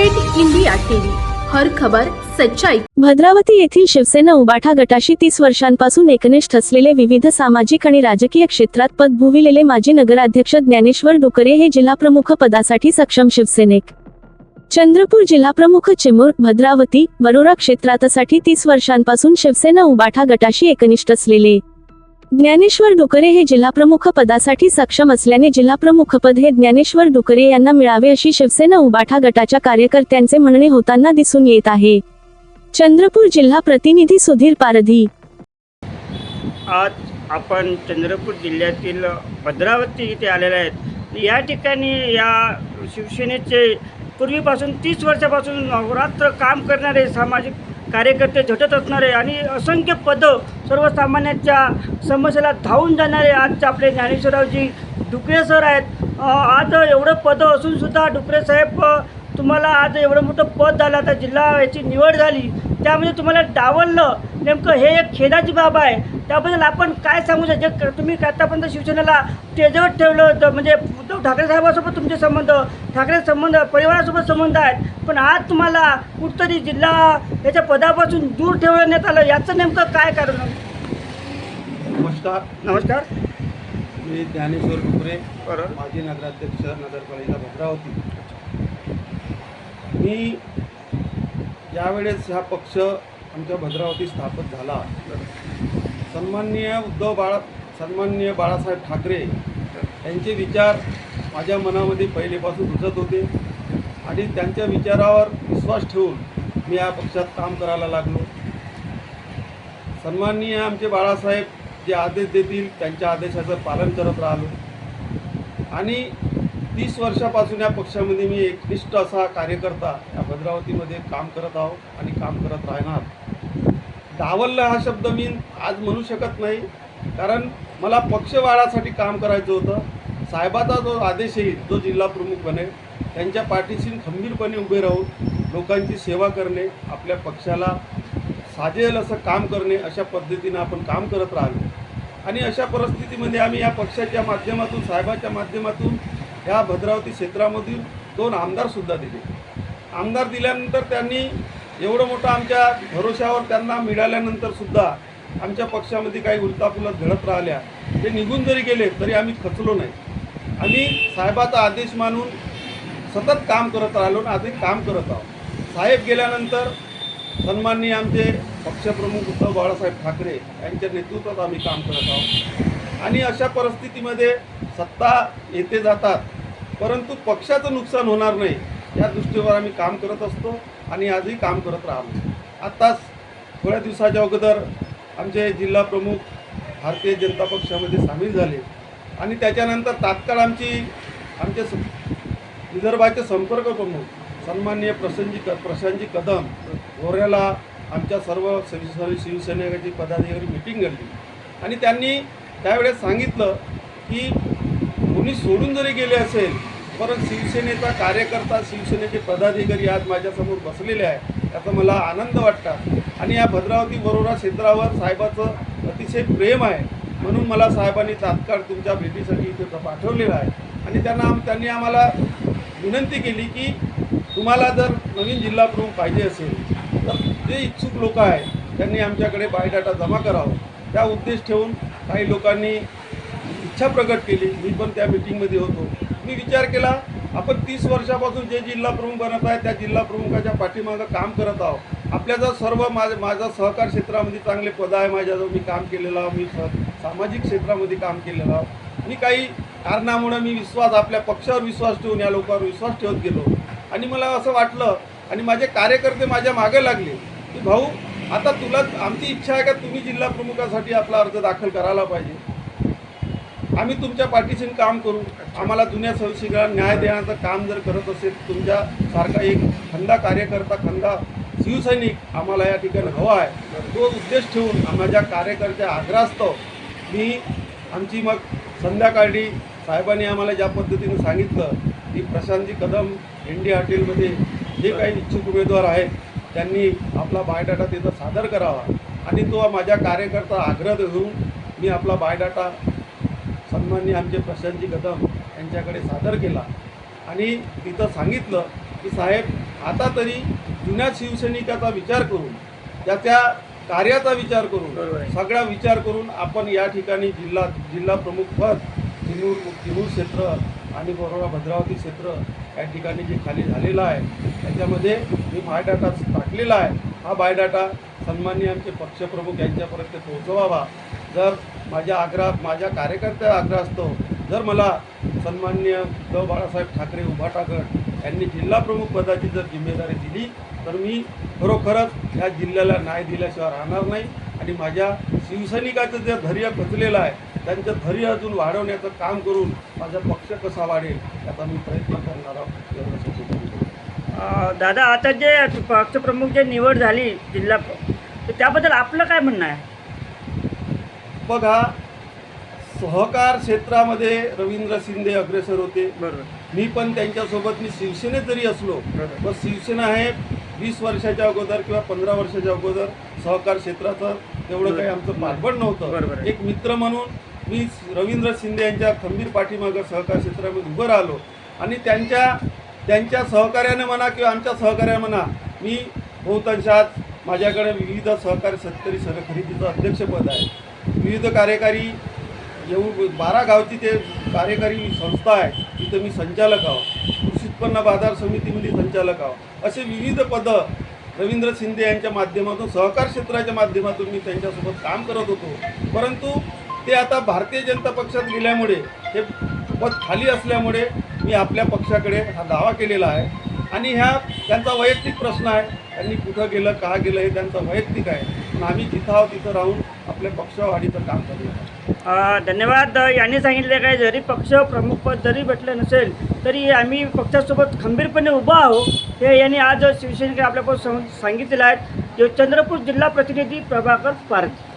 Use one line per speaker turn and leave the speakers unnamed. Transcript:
Red India TV, हर खबर सच्चाई।
भद्रावती येथील शिवसेना उबाठा गटाशी 30 वर्षांपासून एकनिष्ठ असलेले विविध सामाजिक आणि राजकीय क्षेत्रात पद भूविलेले माजी नगराध्यक्ष ज्ञानेश्वर डुकरे हे जिल्हाप्रमुख पदासाठी सक्षम शिवसैनिक। चंद्रपूर जिल्हाप्रमुख चिमूर, भद्रावती, वरोरा क्षेत्रातसाठी 30 वर्षांपासून शिवसेना उबाठा गटाशी एकनिष्ठ असलेले ज्ञानेश्वर डुकरे हे जिल्हाप्रमुख पदासाठी सक्षम असल्याने जिल्हाप्रमुखपद हे ज्ञानेश्वर डुकरे यांना मिळावे अशी शिवसेना उबाठा गटाच्या कार्यकर्त्यांचे म्हणणे होताना दिसून येत आहे। चंद्रपूर जिल्हा प्रतिनिधी सुधीर पारधी।
आज आपण चंद्रपूर जिल्ह्यातील भद्रावती इथे आलेले आहेत। या ठिकाणी या शिवसेनेचे पूर्वीपासून 30 वर्षापासून अहोरात्र काम करणारे सामाजिक कार्यकर्ते झटत असणारे आणि असंख्य पदं सर्वसामान्यांच्या समस्येला धावून जाणारे आज आपले ज्ञानेश्वररावजी डुकरे सर आहेत। आज एवढं पदं असून सुद्धा डुकरे साहेब तुम्हाला आज एवढं मोठं पद झालं, आता जिल्हा याची निवड झाली, त्यामध्ये तुम्हाला डावललं, नेमकं हे एक खेदाची बाब आहे। त्याबद्दल आपण काय सांगू शकतो? तुम्ही आतापर्यंत शिवसेनेला स्टेजवर ठेवलं होतं, म्हणजे उद्धव ठाकरे साहेबांसोबत तुमचे संबंध, परिवारासोबत संबंध आहेत, पण आज तुम्हाला कुठतरी जिल्हा याच्या पदापासून दूर ठेवण्यात आलं, याचं नेमकं काय कारण?
नमस्कार, मी ज्ञानेश्वर डुकरे, माजी नगराध्यक्ष नगरपालिका भद्रावती। मी यावेळेस हा पक्ष आमच्या भद्रावती स्थापित झाला, सन्माननीय बाळासाहेब ठाकरे यांचे विचार माझ्या मनामध्ये पहिलेपासून रुजत होते आणि त्यांच्या विचारावर विश्वास ठेवून मी या पक्षात काम करायला लागलो। सन्माननीय आमचे बाळासाहेब जे आदेश देतील त्यांच्या आदेशाचं पालन करत राहिलो आणि 30 वर्षापासून या पक्षामध्ये मी एकनिष्ठ असा कार्यकर्ता या भद्रावतीमध्ये काम करत आहो आणि काम करत राहणार। डावललं हा शब्द मी आज म्हणू शकत नाही, कारण मला पक्षवाढासाठी काम करायचं होतं। साहेबाचा जो आदेश येईल, जो जिल्हा प्रमुख बनेल, त्यांच्या पाठीशी खंबीरपणे उभे राहून लोकांची सेवा करणे, आपल्या पक्षाला साजेल असं काम करणे, अशा पद्धतीनं आपण काम करत राहिलो आणि अशा परिस्थितीमध्ये आम्ही या पक्षाच्या माध्यमातून, साहेबाच्या माध्यमातून या भद्रावती क्षेत्रामधील 2 आमदारसुद्धा दिले। आमदार दिल्यानंतर त्यांनी एवढं मोठं आमच्या भरोशावर त्यांना मिळाल्यानंतरसुद्धा आमच्या पक्षामध्ये काही उलटापुलट घडत राहिल्या, ते निघून जरी गेले तरी आम्ही खचलो नाही। आम्ही साहेबाचा आदेश मानून सतत काम करत राहिलो आणि आधी काम करत आहोत। साहेब गेल्यानंतर सन्माननीय आमचे पक्षप्रमुख उद्धव बाळासाहेब ठाकरे यांच्या नेतृत्वात आम्ही काम करत आहोत आणि अशा परिस्थितीमध्ये सत्ता येते जातात, परंतु पक्षाचं नुकसान होणार नाही या दृष्टीवर आम्ही काम करत असतो आणि आजही काम करत राहिलो। आत्ताच थोड्या दिवसाच्या अगोदर आमचे जिल्हा प्रमुख भारतीय जनता पक्षामध्ये सामील झाले आणि त्याच्यानंतर तात्काळ आमचे विदर्भाचे संपर्क प्रमुख सन्माननीय प्रशांतजी कदम गोऱ्याला आमच्या सर्व शिवसेनेची पदाधिकारी मीटिंग घडली आणि त्यांनी त्यावेळेस सांगितलं की कोणी सोडून जरी गेले असेल, परंतु शिवसेनेचा कार्यकर्ता, शिवसेनेचे पदाधिकारी आज माझ्यासमोर बसलेले आहे, त्याचा मला आनंद वाटतात आणि या भद्रावती वरोरा क्षेत्रावर साहेबाचं अतिशय प्रेम आहे, म्हणून मला साहेबांनी तात्काळ तुमच्या भेटीसाठी इथे पाठवलेलं आहे आणि त्यांनी आम्हाला विनंती केली की तुम्हाला जर नवीन जिल्हा प्रमुख पाहिजे असेल तर जे इच्छुक लोक आहेत त्यांनी आमच्याकडे बायोडाटा जमा करावं। त्या उद्देश ठेवून काही लोकांनी इच्छा प्रकट केली। मी पण त्या मीटिंगमध्ये होतो। मी विचार केला, आपण 30 वर्षापासून जे जिल्हा प्रमुख बनत आहे त्या जिल्हा प्रमुखाच्या पाठीमागं काम करत आहोत। आपल्याजवळ सर्व माझं सहकार क्षेत्रामध्ये चांगले पद आहे, माझ्याजवळ मी काम केलेलं आहे, मी सामाजिक क्षेत्रामध्ये काम केलेलं आहे। मी काही कारणामुळे मी आपल्या पक्षावर विश्वास ठेवून या लोकांवर विश्वास ठेवत गेलो आणि मला असं वाटलं आणि माझे कार्यकर्ते माझ्या मागे लागले की भाऊ, आता तुला आमची इच्छा आहे का तुम्ही जिल्हा प्रमुखासाठी आपला अर्ज दाखल करायला पाहिजे, आम्ही तुमच्या पाठीशी काम करू, आम्हाला जुन्या संशयिकांना न्याय देण्याचं काम जर करत असेल, तुमच्यासारखा एक खंदा कार्यकर्ता, खंदा शिवसैनिक आम्हाला या ठिकाणी हवा आहे, तो उद्देश ठेवून माझ्या कार्यकर्त्या आग्रहास्तव मी आमची मग संध्याकाळी साहेबांनी आम्हाला ज्या पद्धतीने सांगितलं की प्रशांतजी कदम इंडिया हॉटेलमध्ये जे काही इच्छुक उमेदवार आहेत त्यांनी आपला बायोडाटा तिथं सादर करावा आणि तो माझ्या कार्यकर्ता आग्रह घेऊन मी आपला बायोडाटा सन्माननीय आमचे प्रशांतजी कदम यांच्याकडे सादर केला आणि तिथं सांगितलं की साहेब आता तरी जुन्या शिवसैनिकाचा विचार करून त्याच्या कार्याचा विचार
बरोबर
करून
आहे.
सगळा विचार करून आपण या ठिकाणी जिल्हा प्रमुख पद किनूर क्षेत्र आणि बरोबर भद्रावती क्षेत्र या ठिकाणी जे खाली झालेलं आहे त्याच्यामध्ये मी बायोडाटा टाकलेला आहे. हा बायोडाटा सन्माननीय आमचे पक्षप्रमुख यांच्यापर्यंत पोहोचवावा. जर माझ्या कार्यकर्त्या आग्रह असतो जर मला सन्माननीय बाळासाहेब ठाकरे उभाटा गट यांनी जिल्हाप्रमुख पदाची जर जिम्मेदारी दिली तर मी खरोखरच ह्या जिल्ह्याला न्याय दिल्याशिवाय राहणार नाही आणि माझ्या शिवसैनिकाचं जे धैर्य खचलेलं आहे त्यांचं धैर्य अजून वाढवण्याचं काम करून माझा पक्ष कसा वाढेल याचा मी प्रयत्न करणार आहोत. एवढं
दादा, आता जे पक्षप्रमुख जे निवड झाली जिल्हा तर त्याबद्दल आपलं काय म्हणणं आहे?
बघा, सहकार क्षेत्रामध्ये रवींद्र शिंदे अग्रेसर होते.
बरोबर.
मी पण त्यांच्यासोबत मी शिवसेनेत जरी असलो
बरोबर.
तर शिवसेना हे 20 वर्षाच्या अगोदर किंवा 15 वर्षाच्या अगोदर सहकार क्षेत्राचं तेवढं काही आमचं पाठबळ
बरोबर
नव्हतं.
आहे.
एक मित्र म्हणून मी रवींद्र शिंदे यांच्या खंबीर पाठीमागं सहकार क्षेत्रामध्ये उभं राहिलो आणि त्यांच्या सहकार्याने म्हणा किंवा आमच्या सहकार्याने म्हणा मी बहुतांशात माझ्याकडे विविध सहकारी शेतकरी खरेदीचं अध्यक्षपद आहे. विविध कार्यकारी 12 गावची ते कार्यकारी संस्था आहे तिथं मी संचालक आहो. कृषी उत्पन्न बाजार समितीमध्ये संचालक आहो. असे विविध पदं रवींद्र शिंदे यांच्या माध्यमातून सहकार क्षेत्राच्या माध्यमातून मी त्यांच्यासोबत काम करत होतो. परंतु ते आता भारतीय जनता पक्षात गेल्यामुळे हे पद खाली असल्यामुळे मी आपल्या पक्षाकडे हा दावा केलेला आहे आणि त्यांचा वैयक्तिक प्रश्न आहे. त्यांनी कुठं गेलं का गेलं हे त्यांचा वैयक्तिक आहे. पण आम्ही जिथं आहोत तिथं राहून आपल्या पक्षवाढीचं काम करणार आहोत.
धन्यवाद. यांनी सांगितले काय जरी पक्ष प्रमुखपद जरी भेटलं नसेल तरी आम्ही पक्षासोबत खंबीरपणे उभा आहोत हे यांनी आज शिवसेनेकडे आपल्यापासून सांगितलेलं आहे. चंद्रपूर जिल्हा प्रतिनिधी प्रभाकर पारधी.